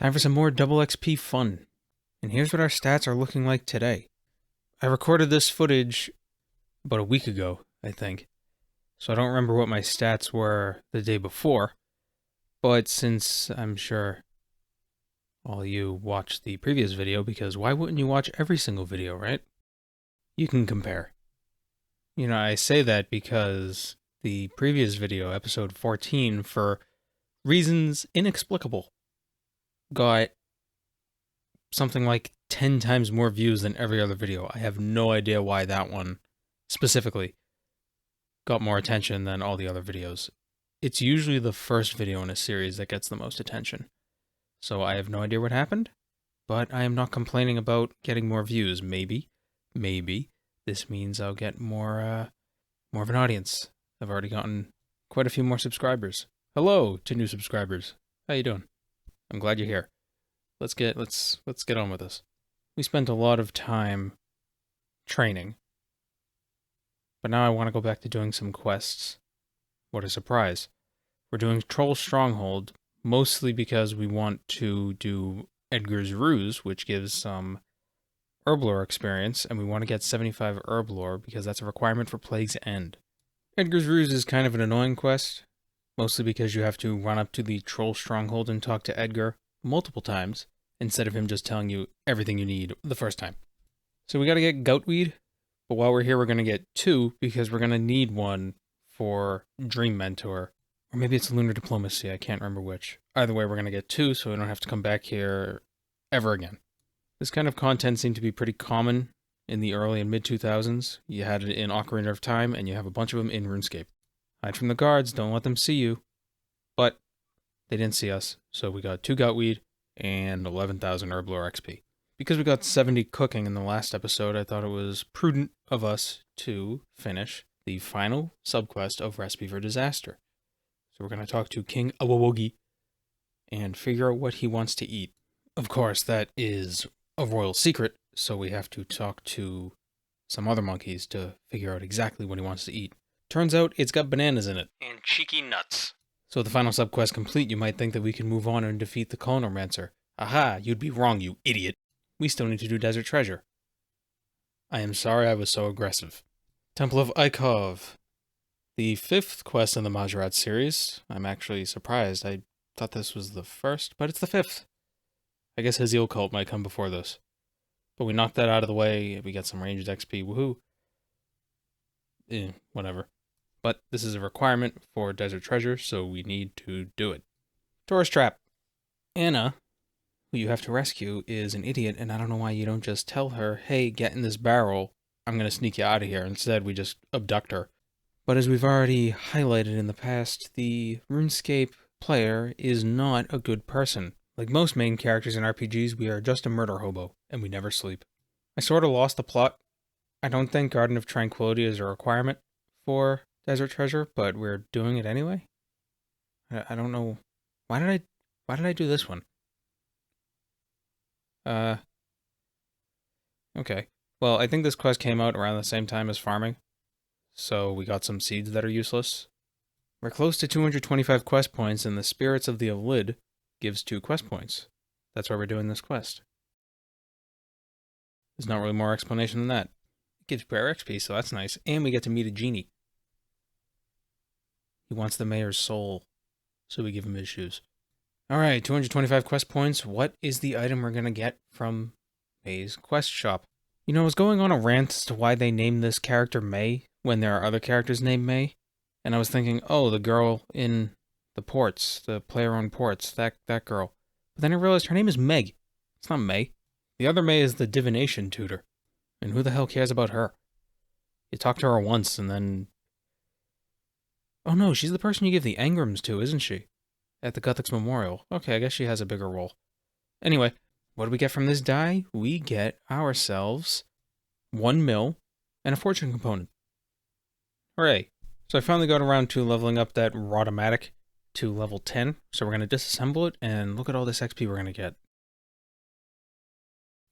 Time for some more double XP fun. And here's what our stats are looking like today. I recorded this footage about a week ago, I think. So I don't remember what my stats were the day before. But since I'm sure all you watched the previous video, because why wouldn't you watch every single video, right? You can compare. You know, I say that because the previous video, episode 14, for reasons inexplicable, got something like 10 times more views than every other video. I have no idea why that one specifically got more attention than all the other videos. It's usually the first video in a series that gets the most attention. So I have no idea what happened, but I am not complaining about getting more views. Maybe this means I'll get more of an audience. I've already gotten quite a few more subscribers. Hello to new subscribers. How you doing? I'm glad you're here. Let's get on with this. We spent a lot of time training, but now I want to go back to doing some quests. What a surprise. We're doing Troll Stronghold, mostly because we want to do Edgar's Ruse, which gives some herb lore experience, and we want to get 75 herb lore because that's a requirement for Plague's End. Edgar's Ruse is kind of an annoying quest, mostly because you have to run up to the Troll Stronghold and talk to Edgar multiple times, instead of him just telling you everything you need the first time. So we gotta get Goatweed, but while we're here we're gonna get 2, because we're gonna need one for Dream Mentor. Or maybe it's Lunar Diplomacy, I can't remember which. Either way, we're gonna get 2, so we don't have to come back here ever again. This kind of content seemed to be pretty common in the early and mid-2000s. You had it in Ocarina of Time, and you have a bunch of them in Runescape. Hide from the guards, don't let them see you. But they didn't see us, so we got 2 Goatweed and 11,000 herb lore XP. Because we got 70 cooking in the last episode, I thought it was prudent of us to finish the final subquest of Recipe for Disaster. So we're going to talk to King Awawogi and figure out what he wants to eat. Of course, that is a royal secret, so we have to talk to some other monkeys to figure out exactly what he wants to eat. Turns out it's got bananas in it. And cheeky nuts. So with the final subquest complete, you might think that we can move on and defeat the Colonelmancer. Aha, you'd be wrong, you idiot. We still need to do Desert Treasure. I am sorry I was so aggressive. Temple of Ikov. The 5th quest in the Majorat series. I'm actually surprised. I thought this was the 1st, but it's the 5th. I guess Hazil Cult might come before this. But we knocked that out of the way. We got some ranged XP. Woohoo. Whatever. But this is a requirement for Desert Treasure, so we need to do it. Tourist Trap. Anna, who you have to rescue, is an idiot, and I don't know why you don't just tell her, hey, get in this barrel, I'm going to sneak you out of here. Instead, we just abduct her. But as we've already highlighted in the past, the RuneScape player is not a good person. Like most main characters in RPGs, we are just a murder hobo, and we never sleep. I sort of lost the plot. I don't think Garden of Tranquility is a requirement for Desert Treasure, but we're doing it anyway. I don't know. Why did I do this one? Okay. Well, I think this quest came out around the same time as farming, so we got some seeds that are useless. We're close to 225 quest points, and the Spirits of the Lid gives 2 quest points. That's why we're doing this quest. There's not really more explanation than that. It gives prayer XP, so that's nice, and we get to meet a genie. He wants the mayor's soul, so we give him his shoes. Alright, 225 quest points. What is the item we're gonna get from May's quest shop? You know, I was going on a rant as to why they named this character May when there are other characters named May. And I was thinking, oh, the girl in the ports, the player-owned ports, that girl. But then I realized her name is Meg. It's not May. The other May is the divination tutor. And who the hell cares about her? You talk to her once and then... Oh no, she's the person you give the engrams to, isn't she? At the Guthix Memorial. Okay, I guess she has a bigger role. Anyway, what do we get from this die? We get ourselves 1 mil and a fortune component. Hooray. So I finally got around to leveling up that Rotomatic to level 10. So we're going to disassemble it and look at all this XP we're going to get.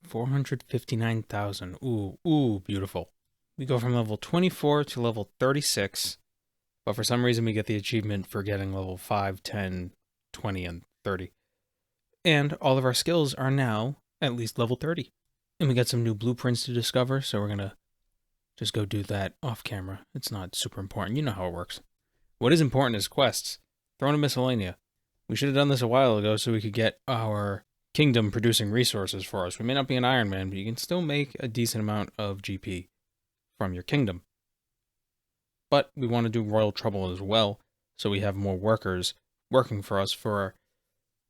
459,000. Ooh, beautiful. We go from level 24 to level 36. But for some reason we get the achievement for getting level 5, 10, 20, and 30. And all of our skills are now at least level 30. And we got some new blueprints to discover, so we're gonna just go do that off camera. It's not super important. You know how it works. What is important is quests. Throw in a miscellanea. We should have done this a while ago so we could get our kingdom producing resources for us. We may not be an Iron Man, but you can still make a decent amount of GP from your kingdom. But we want to do royal trouble as well, so we have more workers working for us for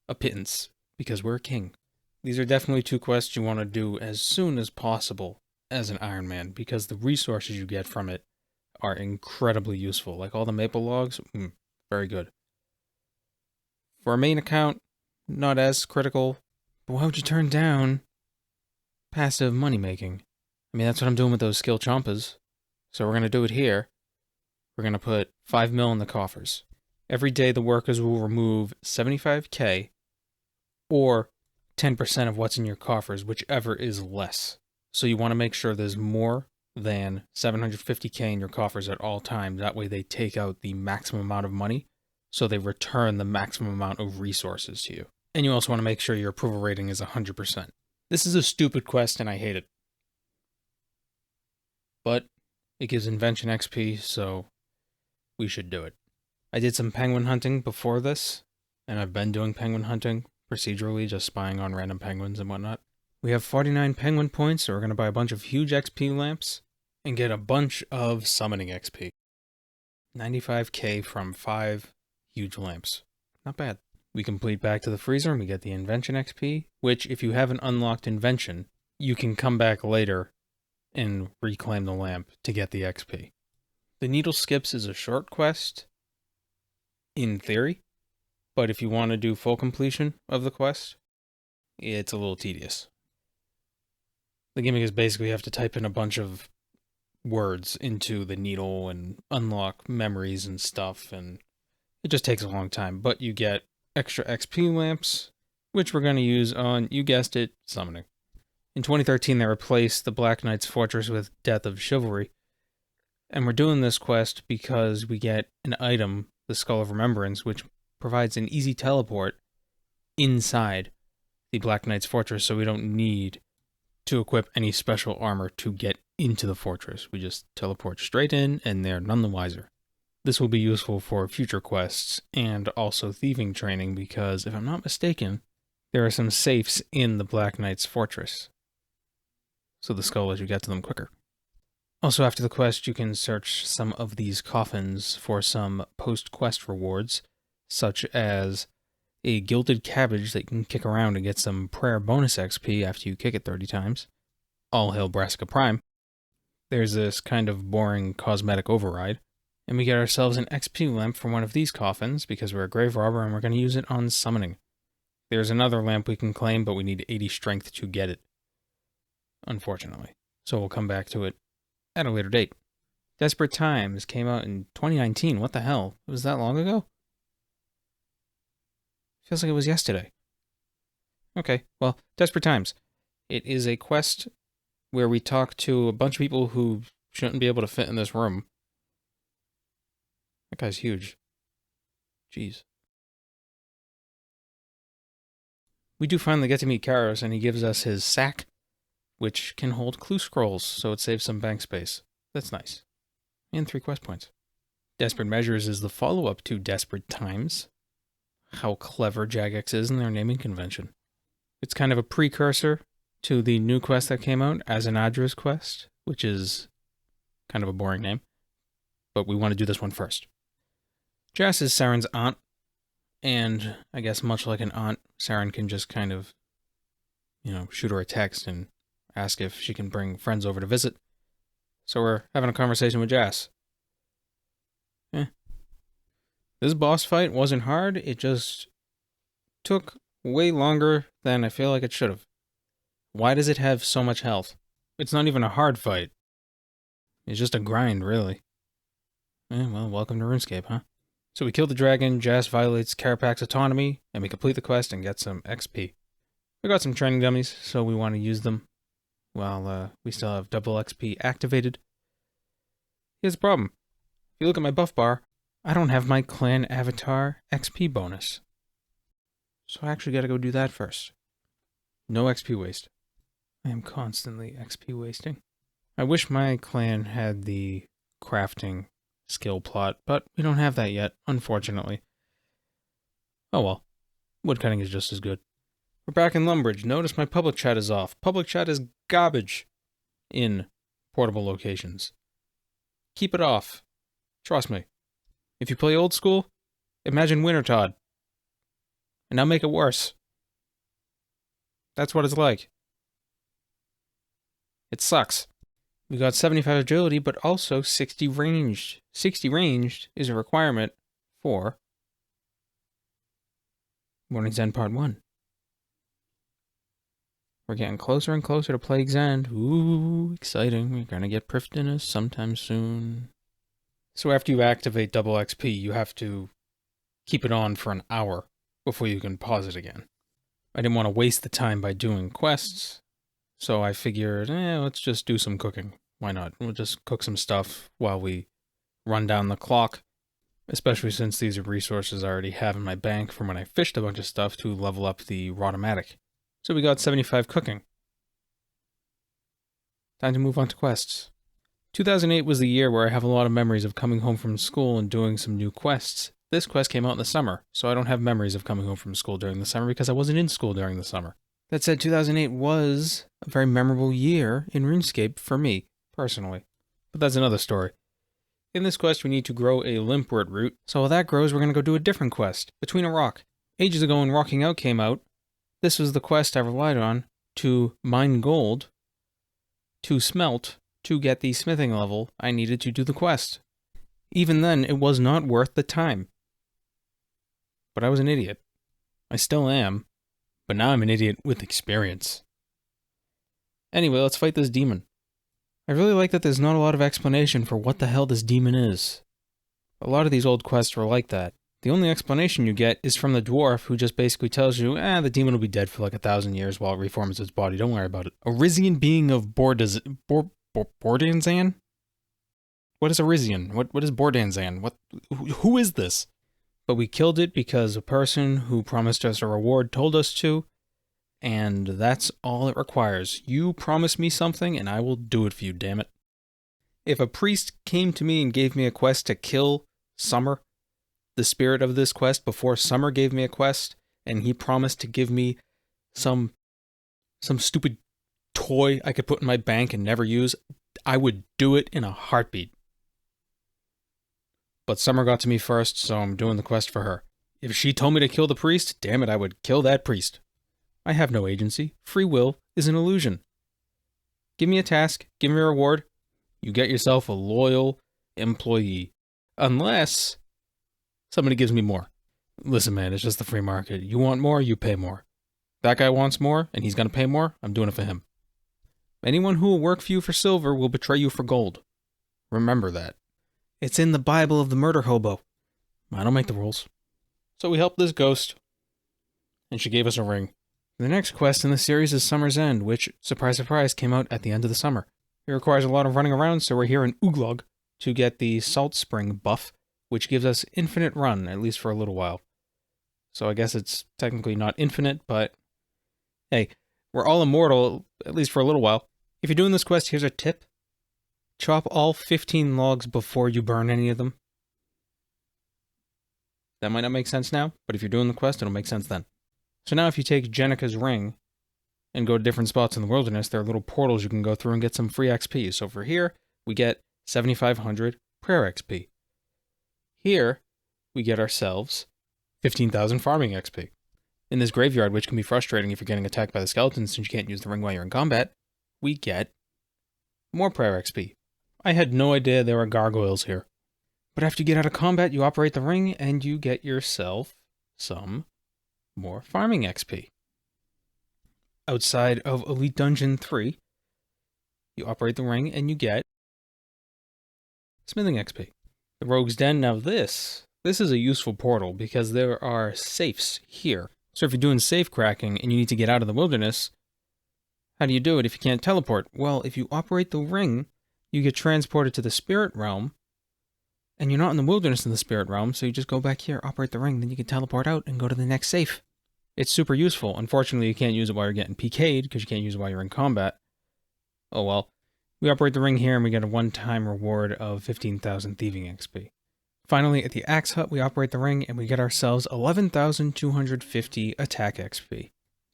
a pittance, because we're a king. These are definitely 2 quests you want to do as soon as possible as an Iron Man, because the resources you get from it are incredibly useful. Like all the maple logs, very good. For a main account, not as critical, but why would you turn down passive money making? I mean, that's what I'm doing with those skill chompas. So we're going to do it here. We're going to put 5 mil in the coffers. Every day the workers will remove 75k or 10% of what's in your coffers, whichever is less. So you want to make sure there's more than 750k in your coffers at all times. That way they take out the maximum amount of money, so they return the maximum amount of resources to you. And you also want to make sure your approval rating is 100%. This is a stupid quest and I hate it. But it gives Invention XP, so we should do it. I did some penguin hunting before this, and I've been doing penguin hunting procedurally, just spying on random penguins and whatnot. We have 49 penguin points, so we're going to buy a bunch of huge XP lamps and get a bunch of summoning XP. 95k from 5 huge lamps. Not bad. We complete back to the freezer and we get the Invention XP, which if you haven't unlocked Invention, you can come back later and reclaim the lamp to get the XP. The Needle Skips is a short quest, in theory, but if you want to do full completion of the quest, it's a little tedious. The gimmick is basically you have to type in a bunch of words into the needle and unlock memories and stuff, and it just takes a long time, but you get extra XP lamps, which we're going to use on, you guessed it, summoning. In 2013, they replaced the Black Knight's Fortress with Death of Chivalry, and we're doing this quest because we get an item, the Skull of Remembrance, which provides an easy teleport inside the Black Knight's Fortress, so we don't need to equip any special armor to get into the fortress. We just teleport straight in, and they're none the wiser. This will be useful for future quests and also thieving training because, if I'm not mistaken, there are some safes in the Black Knight's Fortress, so the skull lets you get to them quicker. Also, after the quest, you can search some of these coffins for some post-quest rewards, such as a gilded cabbage that you can kick around and get some prayer bonus XP after you kick it 30 times. All hail Brassica Prime. There's this kind of boring cosmetic override. And we get ourselves an XP lamp from one of these coffins because we're a grave robber and we're going to use it on summoning. There's another lamp we can claim, but we need 80 strength to get it, unfortunately. So we'll come back to it at a later date. Desperate Times came out in 2019. What the hell? It was that long ago? Feels like it was yesterday. Okay, well, Desperate Times. It is a quest where we talk to a bunch of people who shouldn't be able to fit in this room. That guy's huge. Jeez. We do finally get to meet Karos, and he gives us his sack, which can hold clue scrolls, so it saves some bank space. That's nice. And 3 quest points. Desperate Measures is the follow-up to Desperate Times. How clever Jagex is in their naming convention. It's kind of a precursor to the new quest that came out, As an Adra's quest, which is kind of a boring name, but we want to do this one first. Jess is Saren's aunt, and I guess much like an aunt, Saren can just kind of, shoot her a text and ask if she can bring friends over to visit. So we're having a conversation with Jess. This boss fight wasn't hard, it just took way longer than I feel like it should have. Why does it have so much health? It's not even a hard fight. It's just a grind, really. Well, welcome to RuneScape, huh? So we kill the dragon, Jess violates Carapac's autonomy, and we complete the quest and get some XP. We got some training dummies, so we want to use them while we still have double XP activated. Here's the problem. If you look at my buff bar, I don't have my clan avatar XP bonus. So I actually gotta go do that first. No XP waste. I am constantly XP wasting. I wish my clan had the crafting skill plot, but we don't have that yet, unfortunately. Oh well. Woodcutting is just as good. We're back in Lumbridge. Notice my public chat is off. Public chat is garbage in portable locations. Keep it off. Trust me. If you play old school, imagine Wintertodd. And now make it worse. That's what it's like. It sucks. We got 75 agility, but also 60 ranged. 60 ranged is a requirement for Morning's End Part 1. We're getting closer and closer to Plague's End. Ooh, exciting. We're gonna get Prifdinus sometime soon. So after you activate double XP, you have to keep it on for an hour before you can pause it again. I didn't want to waste the time by doing quests, so I figured, let's just do some cooking. Why not? We'll just cook some stuff while we run down the clock, especially since these are resources I already have in my bank from when I fished a bunch of stuff to level up the Rotomatic. So we got 75 cooking. Time to move on to quests. 2008 was the year where I have a lot of memories of coming home from school and doing some new quests. This quest came out in the summer, so I don't have memories of coming home from school during the summer because I wasn't in school during the summer. That said, 2008 was a very memorable year in RuneScape for me, personally. But that's another story. In this quest, we need to grow a limpwort root, so while that grows, we're going to go do a different quest, Between a Rock. Ages ago when Rocking Out came out, this was the quest I relied on to mine gold, to smelt, to get the smithing level I needed to do the quest. Even then, it was not worth the time. But I was an idiot. I still am, but now I'm an idiot with experience. Anyway, let's fight this demon. I really like that there's not a lot of explanation for what the hell this demon is. A lot of these old quests were like that. The only explanation you get is from the dwarf who just basically tells you, the demon will be dead for like 1,000 years while it reforms its body, don't worry about it. Arisian being of Bordanzan? What is Arisian? What is Bordanzan? Who is this? But we killed it because a person who promised us a reward told us to, and that's all it requires. You promise me something and I will do it for you, damn it. If a priest came to me and gave me a quest to kill Summer, the spirit of this quest, before Summer gave me a quest, and he promised to give me some stupid toy I could put in my bank and never use, I would do it in a heartbeat. But Summer got to me first, so I'm doing the quest for her. If she told me to kill the priest, damn it, I would kill that priest. I have no agency. Free will is an illusion. Give me a task, give me a reward, you get yourself a loyal employee. Unless somebody gives me more. Listen, man, it's just the free market. You want more, you pay more. That guy wants more, and he's going to pay more, I'm doing it for him. Anyone who will work for you for silver will betray you for gold. Remember that. It's in the Bible of the murder hobo. I don't make the rules. So we helped this ghost, and she gave us a ring. The next quest in the series is Summer's End, which, surprise surprise, came out at the end of the summer. It requires a lot of running around, so we're here in Uglog to get the Salt Spring buff, which gives us infinite run, at least for a little while. So I guess it's technically not infinite, but hey, we're all immortal, at least for a little while. If you're doing this quest, here's a tip. Chop all 15 logs before you burn any of them. That might not make sense now, but if you're doing the quest, it'll make sense then. So now if you take Jenica's ring and go to different spots in the wilderness, there are little portals you can go through and get some free XP. So for here, we get 7,500 prayer XP. Here, we get ourselves 15,000 farming XP. In this graveyard, which can be frustrating if you're getting attacked by the skeletons since you can't use the ring while you're in combat, we get more prayer XP. I had no idea there were gargoyles here. But after you get out of combat, you operate the ring and you get yourself some more farming XP. Outside of Elite Dungeon 3, you operate the ring and you get smithing XP. The Rogue's Den, now this is a useful portal because there are safes here. So if you're doing safe cracking and you need to get out of the wilderness, how do you do it if you can't teleport? Well, if you operate the ring, you get transported to the spirit realm, and you're not in the wilderness in the spirit realm, so you just go back here, operate the ring, then you can teleport out and go to the next safe. It's super useful. Unfortunately, you can't use it while you're getting PK'd because you can't use it while you're in combat. Oh well. We operate the ring here and we get a one-time reward of 15,000 thieving XP. Finally, at the Axe Hut, we operate the ring and we get ourselves 11,250 attack XP.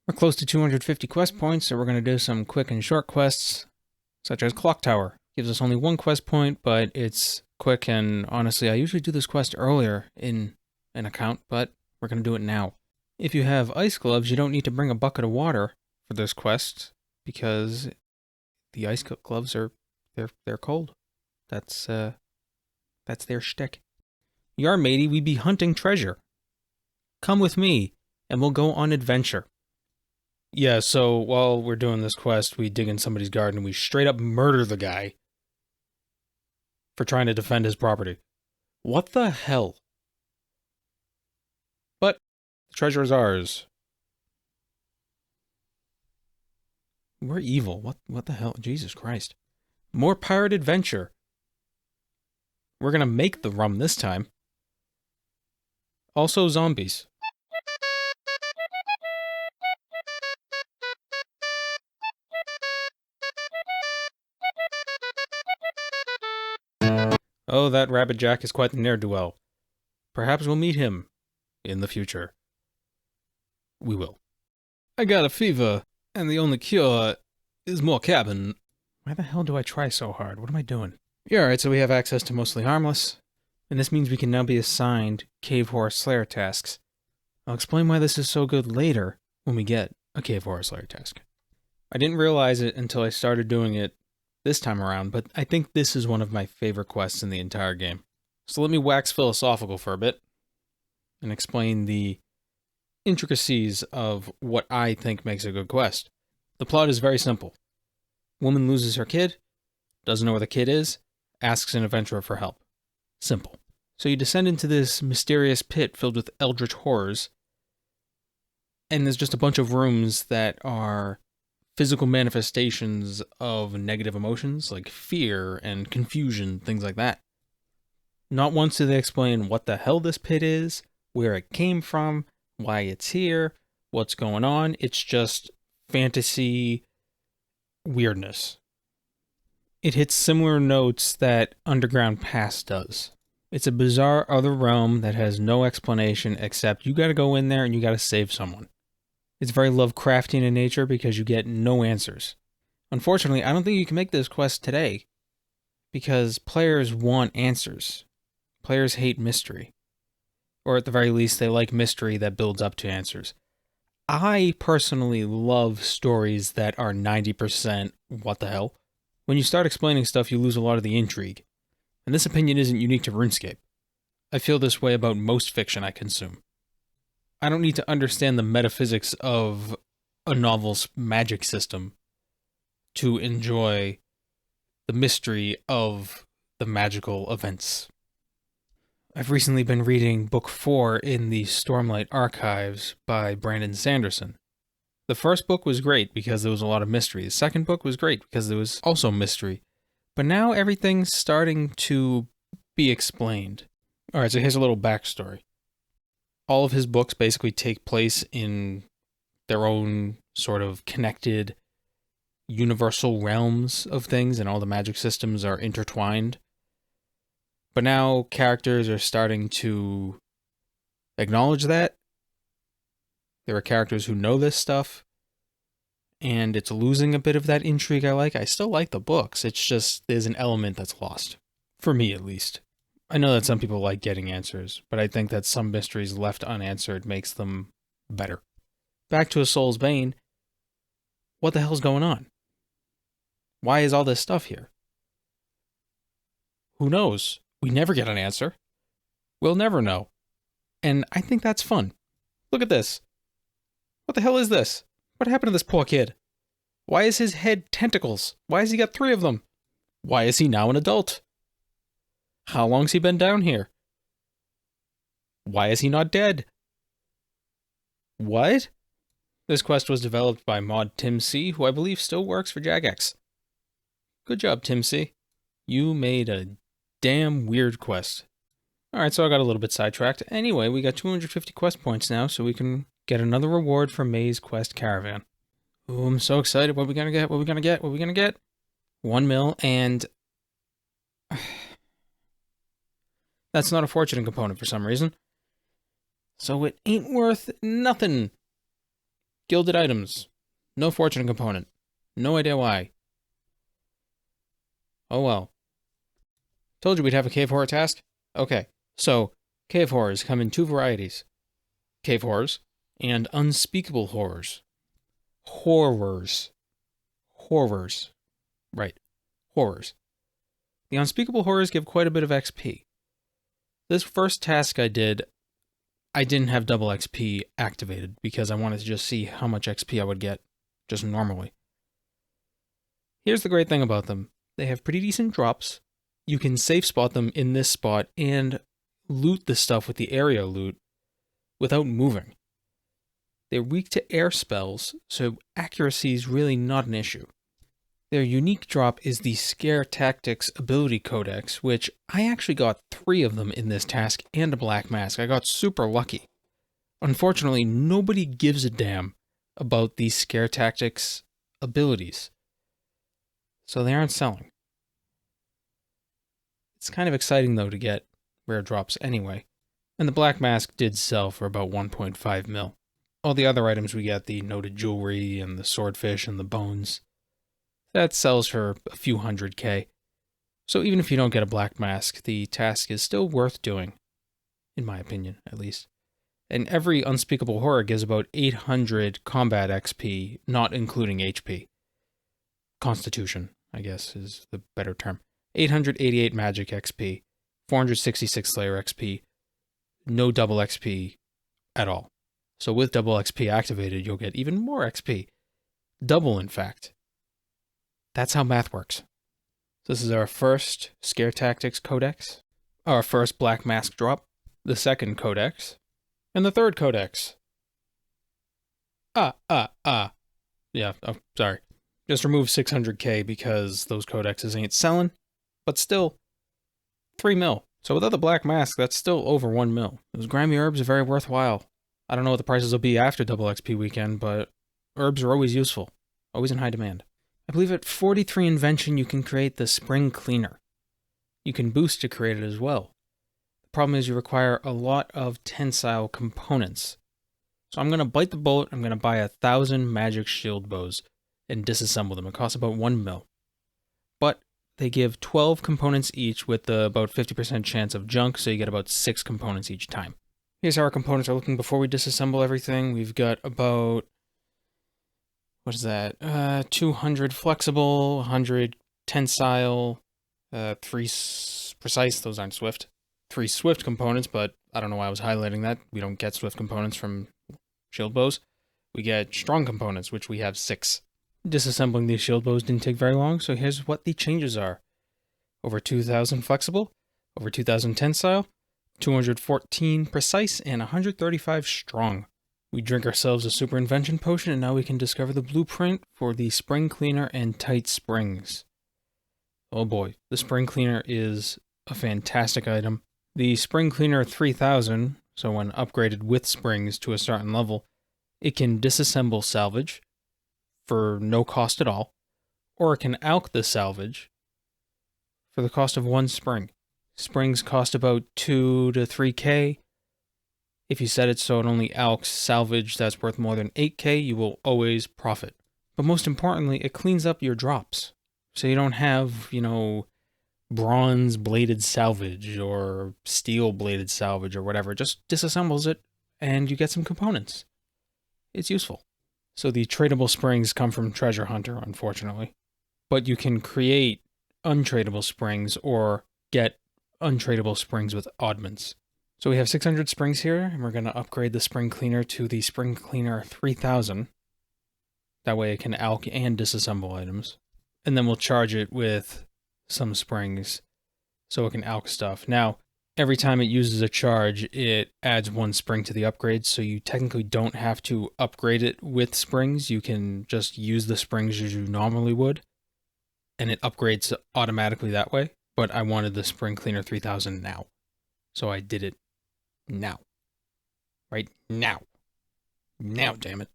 We're close to 250 quest points, so we're going to do some quick and short quests, such as Clock Tower. Gives us only one quest point, but it's quick, and honestly, I usually do this quest earlier in an account, but we're going to do it now. If you have ice gloves, you don't need to bring a bucket of water for this quest, because the ice gloves are, they're cold. That's their shtick. Yar matey, we be hunting treasure. Come with me, and we'll go on adventure. Yeah, so while we're doing this quest, we dig in somebody's garden and we straight up murder the guy for trying to defend his property. What the hell? But the treasure is ours. We're evil. What the hell? Jesus Christ. More pirate adventure. We're gonna make the rum this time. Also zombies. Oh, that Rabbit Jack is quite the ne'er-do-well. Perhaps we'll meet him in the future. We will. I got a fever, and the only cure is more cabin. Why the hell do I try so hard? What am I doing? Yeah, alright, so we have access to Mostly Harmless, and this means we can now be assigned Cave Horror Slayer tasks. I'll explain why this is so good later when we get a Cave Horror Slayer task. I didn't realize it until I started doing it this time around, but I think this is one of my favorite quests in the entire game. So let me wax philosophical for a bit and explain the intricacies of what I think makes a good quest. The plot is very simple. Woman loses her kid, doesn't know where the kid is, asks an adventurer for help. Simple. So you descend into this mysterious pit filled with eldritch horrors, and there's just a bunch of rooms that are physical manifestations of negative emotions like fear and confusion, things like that. Not once do they explain what the hell this pit is, where it came from, why it's here, what's going on. It's just fantasy weirdness. It hits similar notes that Underground Pass does. It's a bizarre other realm that has no explanation except you gotta go in there and you gotta save someone. It's very Lovecraftian in nature because you get no answers. Unfortunately, I don't think you can make this quest today because players want answers. Players hate mystery. Or at the very least, they like mystery that builds up to answers. I personally love stories that are 90% what the hell. When you start explaining stuff, you lose a lot of the intrigue. And this opinion isn't unique to Runescape. I feel this way about most fiction I consume. I don't need to understand the metaphysics of a novel's magic system to enjoy the mystery of the magical events. I've recently been reading Book 4 in the Stormlight Archives by Brandon Sanderson. The first book was great because there was a lot of mystery. The second book was great because there was also mystery. But now everything's starting to be explained. Alright, so here's a little backstory. All of his books basically take place in their own sort of connected universal realms of things, and all the magic systems are intertwined. But now characters are starting to acknowledge that. There are characters who know this stuff, and it's losing a bit of that intrigue I like. I still like the books, it's just there's an element that's lost. For me, at least. I know that some people like getting answers, but I think that some mysteries left unanswered makes them better. Back to A Soul's Bane. What the hell's going on? Why is all this stuff here? Who knows? We never get an answer. We'll never know. And I think that's fun. Look at this. What the hell is this? What happened to this poor kid? Why is his head tentacles? Why has he got 3 of them? Why is he now an adult? How long's he been down here? Why is he not dead? What? This quest was developed by mod Tim C, who I believe still works for Jagex. Good job, Tim C. You made a damn weird quest. Alright, so I got a little bit sidetracked. Anyway, we got 250 quest points now, so we can Get another reward for May's Quest Caravan. Ooh, I'm so excited. What are we gonna get? What are we gonna get? What are we gonna get? 1 mil, and that's not a fortune component for some reason. So it ain't worth nothing. Gilded items. No fortune component. No idea why. Oh well. Told you we'd have a cave horror task? Okay, so cave horrors come in 2 varieties. Cave horrors and unspeakable horrors. Horrors. Horrors. Right. Horrors. The unspeakable horrors give quite a bit of XP. This first task I did, I didn't have double XP activated because I wanted to just see how much XP I would get just normally. Here's the great thing about them. They have pretty decent drops. You can safe spot them in this spot and loot the stuff with the area loot without moving. They're weak to air spells, so accuracy is really not an issue. Their unique drop is the Scare Tactics Ability Codex, which I actually got 3 of them in this task and a black mask. I got super lucky. Unfortunately, nobody gives a damn about these Scare Tactics abilities, so they aren't selling. It's kind of exciting though to get rare drops anyway, and the black mask did sell for about 1.5 mil. All the other items we get, the noted jewelry and the swordfish and the bones, that sells for a few 100K. So even if you don't get a black mask, the task is still worth doing, in my opinion at least. And every unspeakable horror gives about 800 combat XP, not including HP. Constitution, I guess, is the better term. 888 magic XP, 466 Slayer XP, no double XP at all. So with double XP activated, you'll get even more XP. Double, in fact. That's how math works. This is our first Scare Tactics Codex, our first Black Mask drop, the second Codex, and the third Codex. Yeah, oh, sorry. Just remove 600K because those codexes ain't selling, but still, 3 mil. So without the Black Mask, that's still over 1 mil. Those grimy herbs are very worthwhile. I don't know what the prices will be after double XP weekend, but herbs are always useful, always in high demand. I believe at 43 Invention you can create the Spring Cleaner. You can boost to create it as well. The problem is you require a lot of tensile components. So I'm going to bite the bullet, I'm going to buy 1,000 magic shield bows and disassemble them. It costs about 1 mil. But they give 12 components each with about 50% chance of junk, so you get about 6 components each time. Here's how our components are looking before we disassemble everything. We've got about, what is that, 200 flexible, 100 tensile, 3 precise, those aren't swift, 3 swift components, but I don't know why I was highlighting that. We don't get swift components from shield bows. We get strong components, which we have 6. Disassembling these shield bows didn't take very long, so here's what the changes are. Over 2,000 flexible, over 2,000 tensile, 214 precise, and 135 strong. We drink ourselves a super invention potion, and now we can discover the blueprint for the spring cleaner and tight springs. Oh boy, the spring cleaner is a fantastic item. The spring cleaner 3000, so when upgraded with springs to a certain level, it can disassemble salvage for no cost at all, or it can alch the salvage for the cost of 1 spring. Springs cost about 2 to 3K. If you set it so it only alchs salvage that's worth more than 8K, you will always profit. But most importantly, it cleans up your drops. So you don't have, bronze bladed salvage or steel bladed salvage or whatever. It just disassembles it and you get some components. It's useful. So the tradable springs come from Treasure Hunter, unfortunately. But you can create untradable springs or get untradable springs with oddments. So we have 600 springs here, and we're going to upgrade the spring cleaner to the spring cleaner 3000. That way it can alch and disassemble items. And then we'll charge it with some springs so it can alch stuff. Now, every time it uses a charge, it adds 1 spring to the upgrade, so you technically don't have to upgrade it with springs. You can just use the springs as you normally would, and it upgrades automatically that way. But I wanted the spring cleaner 3000 now, so I did it now. Right now. Now, damn it.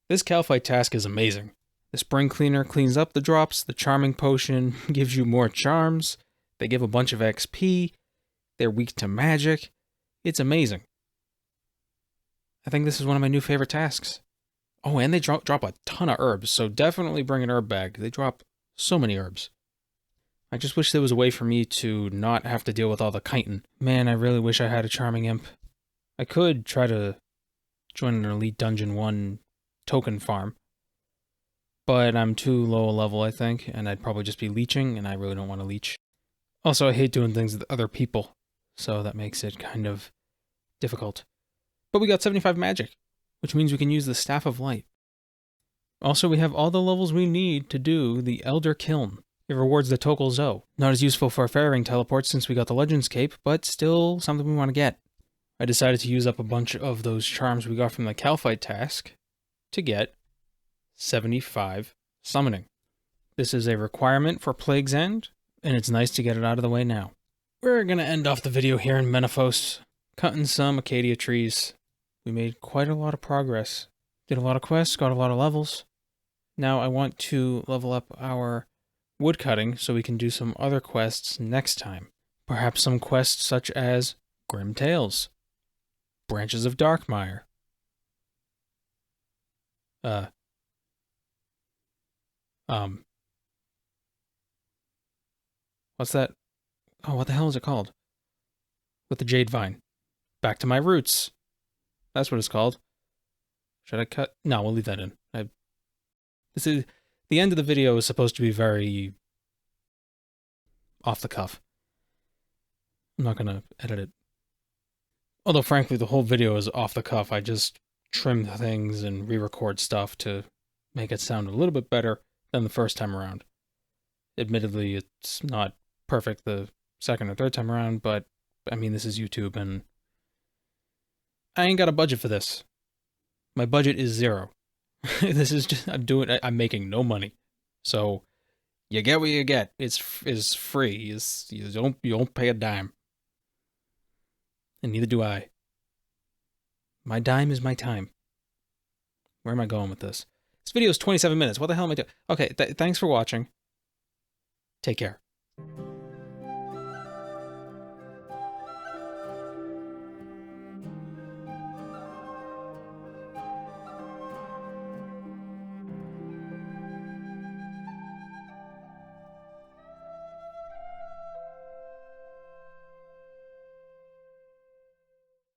This Calphite task is amazing. The spring cleaner cleans up the drops, the charming potion gives you more charms, they give a bunch of XP, they're weak to magic. It's amazing. I think this is one of my new favorite tasks. Oh, and they drop a ton of herbs, so definitely bring an herb bag. They drop so many herbs. I just wish there was a way for me to not have to deal with all the chitin. Man, I really wish I had a charming imp. I could try to join an Elite Dungeon 1 token farm, but I'm too low a level, I think, and I'd probably just be leeching, and I really don't want to leech. Also, I hate doing things with other people, so that makes it kind of difficult. But we got 75 magic, which means we can use the Staff of Light. Also, we have all the levels we need to do the Elder Kiln. It rewards the Tokal Zo. Not as useful for Faring teleports since we got the Legendscape, but still something we want to get. I decided to use up a bunch of those charms we got from the Calphite task to get 75 summoning. This is a requirement for Plague's End, and it's nice to get it out of the way now. We're going to end off the video here in Menaphos, cutting some Acacia trees. We made quite a lot of progress. Did a lot of quests, got a lot of levels. Now I want to level up our woodcutting so we can do some other quests next time. Perhaps some quests such as Grim Tales, Branches of Darkmire, what's that? Oh, what the hell is it called? With the Jade Vine. Back to My Roots. That's what it's called. Should I cut? No, we'll leave that in. This is the end of the video is supposed to be very off the cuff. I'm not gonna edit it. Although, frankly, the whole video is off the cuff. I just trim things and re-record stuff to make it sound a little bit better than the first time around. Admittedly, it's not perfect the second or third time around, but, I mean, this is YouTube, and I ain't got a budget for this. My budget is 0. This is just, I'm making no money. So, you get what you get. It's free. You don't pay a dime. And neither do I. My dime is my time. Where am I going with this? This video is 27 minutes. What the hell am I doing? Okay, thanks for watching. Take care.